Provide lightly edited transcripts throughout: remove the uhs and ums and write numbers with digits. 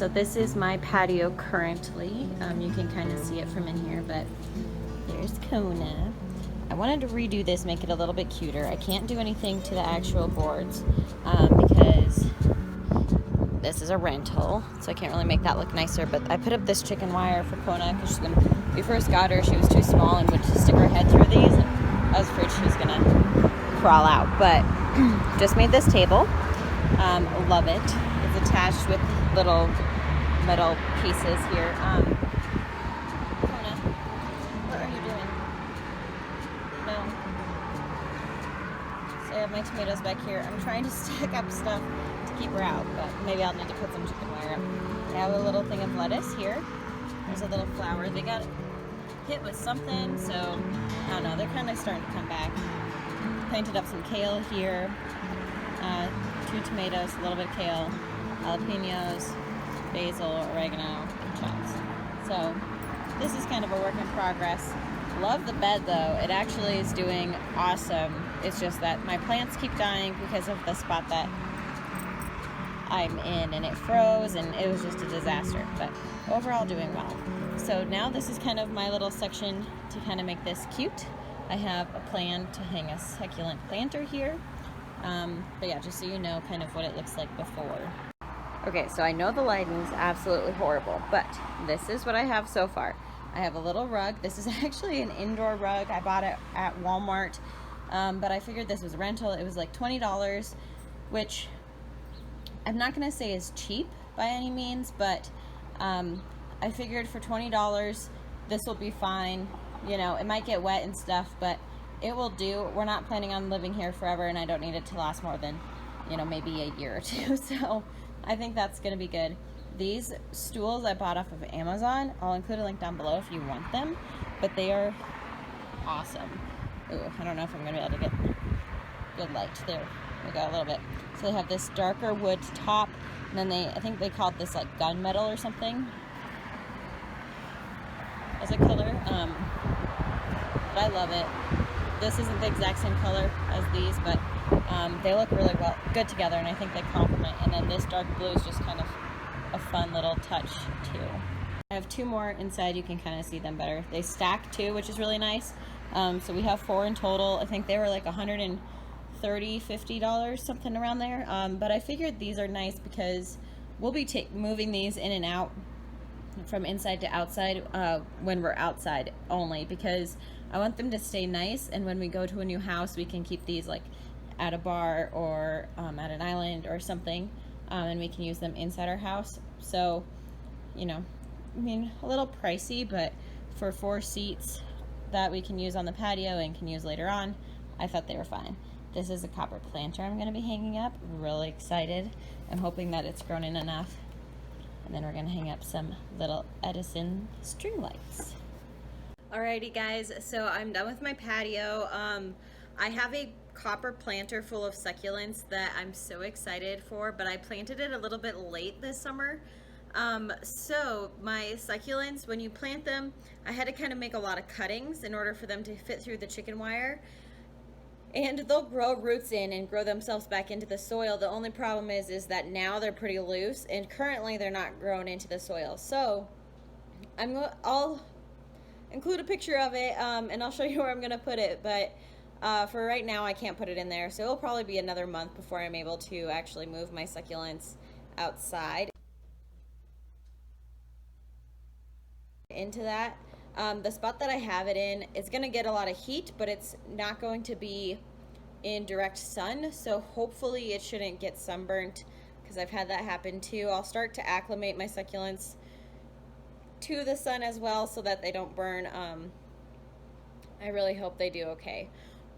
so this is my patio currently. You can kind of see it from in here, but there's Kona. I wanted to redo this, make it a little bit cuter. I can't do anything to the actual boards because this is a rental, so I can't really make that look nicer, but I put up this chicken wire for Kona because when we first got her, she was too small and would stick her head through these, and I was afraid she was gonna crawl out, but just made this table. Love it. It's attached with little metal pieces here. Kona, what are you doing? No. So I have my tomatoes back here. I'm trying to stack up stuff to keep her out, but maybe I'll need to put some chicken wire up. I have a little thing of lettuce here. There's a little flower. They got hit with something, so I don't know. They're kind of starting to come back. Planted up some kale here. 2 tomatoes, a little bit of kale, jalapenos, basil, oregano, chives. So this is kind of a work in progress. Love the bed though. It actually is doing awesome. It's just that my plants keep dying because of the spot that I'm in, and it froze and it was just a disaster, but overall doing well. So now this is kind of my little section to kind of make this cute. I have a plan to hang a succulent planter here. But yeah, just so you know kind of what it looks like before. Okay, so I know the lighting's absolutely horrible, but this is what I have so far. I have a little rug. This is actually an indoor rug. I bought it at Walmart, but I figured this was a rental. It was like $20, which I'm not gonna say is cheap by any means, but I figured for $20, this will be fine. You know, it might get wet and stuff, but it will do. We're not planning on living here forever, and I don't need it to last more than, you know, maybe a year or two. So I think that's going to be good. These stools I bought off of Amazon. I'll include a link down below if you want them, but they are awesome. Ooh, I don't know if I'm going to be able to get good light. There we go, a little bit. So they have this darker wood top, and then I think they called this like gunmetal or something as a color. But I love it. This isn't the exact same color as these, but they look really good together, and I think they complement. And then this dark blue is just kind of a fun little touch too. I have 2 more inside. You can kind of see them better. They stack too, which is really nice. So we have 4 in total. I think they were like $130, $50, something around there. But I figured these are nice because we'll be moving these in and out from inside to outside when we're outside only, because I want them to stay nice, and when we go to a new house we can keep these like at a bar or at an island or something, and we can use them inside our house. So, you know, I mean, a little pricey, but for 4 seats that we can use on the patio and can use later on, I thought they were fine. This is a copper planter I'm going to be hanging up. Really excited. I'm hoping that it's grown in enough. And then we're going to hang up some little Edison string lights. Alrighty guys, so I'm done with my patio. I have a copper planter full of succulents that I'm so excited for, but I planted it a little bit late this summer. So my succulents, when you plant them, I had to kind of make a lot of cuttings in order for them to fit through the chicken wire. And they'll grow roots in and grow themselves back into the soil. The only problem is that now they're pretty loose, and currently they're not grown into the soil. So I'll include a picture of it, and I'll show you where I'm gonna put it, but for right now I can't put it in there, so it'll probably be another month before I'm able to actually move my succulents outside into that. The spot that I have it in, it's gonna get a lot of heat, but it's not going to be in direct sun, so hopefully it shouldn't get sunburnt, because I've had that happen too. I'll start to acclimate my succulents to the sun as well so that they don't burn. I really hope they do okay.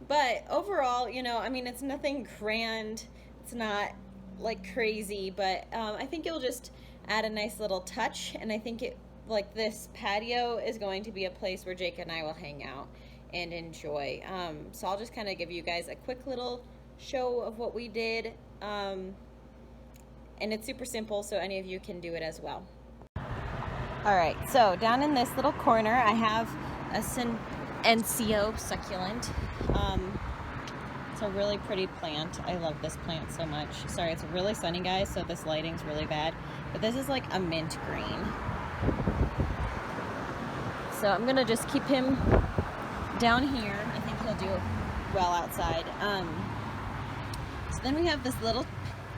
But overall, you know, I mean, it's nothing grand. It's not like crazy, but I think it'll just add a nice little touch, and I think like this patio is going to be a place where Jake and I will hang out and enjoy. So I'll just kind of give you guys a quick little show of what we did. And it's super simple, so any of you can do it as well. All right, so down in this little corner, I have a NCO succulent. It's a really pretty plant. I love this plant so much. Sorry, it's really sunny, guys, so this lighting's really bad. But this is like a mint green. So I'm gonna just keep him down here. I think he'll do well outside. So then we have this little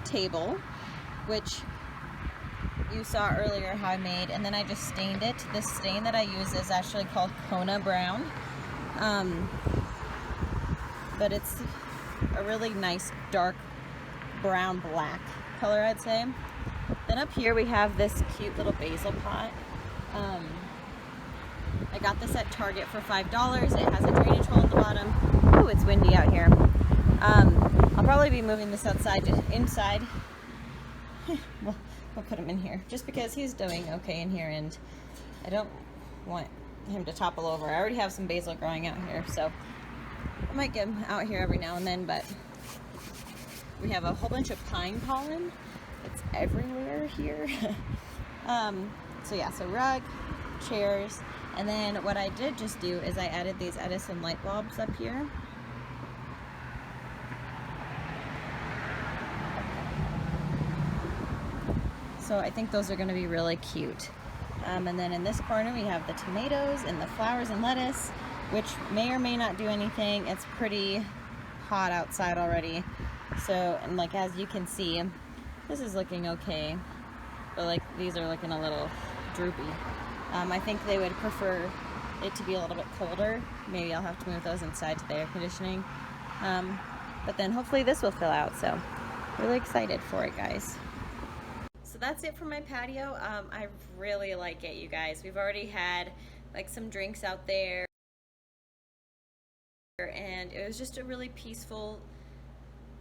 table, which you saw earlier how I made, and then I just stained it. This stain that I use is actually called Kona Brown. But it's a really nice dark brown black color, I'd say. Then up here we have this cute little basil pot. I got this at Target for $5. It has a drainage hole at the bottom. Oh, it's windy out here. I'll probably be moving this outside, inside. We'll put him in here just because he's doing okay in here, and I don't want him to topple over. I already have some basil growing out here, so I might get him out here every now and then. But we have a whole bunch of pine pollen. It's everywhere here. So yeah, so rug, chairs, and then what I did just do is I added these Edison light bulbs up here. So I think those are going to be really cute. And then in this corner we have the tomatoes and the flowers and lettuce, which may or may not do anything. It's pretty hot outside already. So, and like as you can see, this is looking okay, but like these are looking a little droopy. I think they would prefer it to be a little bit colder. Maybe I'll have to move those inside to the air conditioning. But then hopefully this will fill out. So really excited for it, guys. So that's it for my patio. I really like it, you guys. We've already had like some drinks out there, and it was just a really peaceful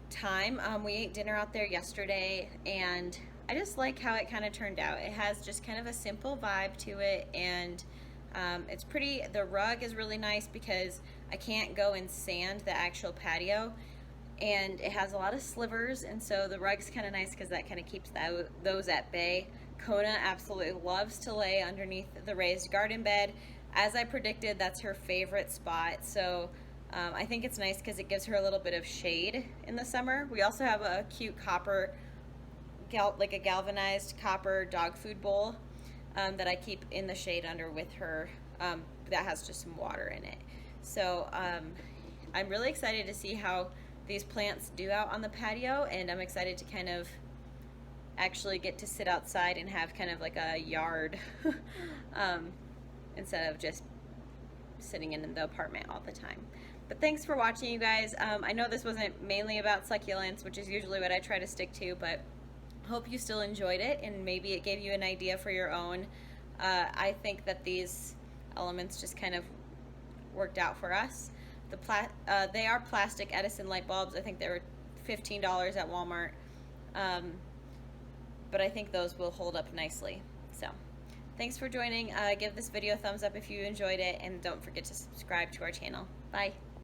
time. We ate dinner out there yesterday, and I just like how it kind of turned out. It has just kind of a simple vibe to it, and it's pretty. The rug is really nice because I can't go and sand the actual patio, and it has a lot of slivers, and so the rug's kind of nice because that kind of keeps those at bay. Kona absolutely loves to lay underneath the raised garden bed. As I predicted, that's her favorite spot, so I think it's nice because it gives her a little bit of shade in the summer. We also have a cute copper, like a galvanized copper dog food bowl that I keep in the shade under with her, that has just some water in it. So I'm really excited to see how these plants do out on the patio, and I'm excited to kind of actually get to sit outside and have kind of like a yard instead of just sitting in the apartment all the time. But thanks for watching, you guys. I know this wasn't mainly about succulents, which is usually what I try to stick to, but hope you still enjoyed it and maybe it gave you an idea for your own. I think that these elements just kind of worked out for us. They are plastic Edison light bulbs. I think they were $15 at Walmart, but I think those will hold up nicely. So thanks for joining. Give this video a thumbs up if you enjoyed it, and don't forget to subscribe to our channel. Bye.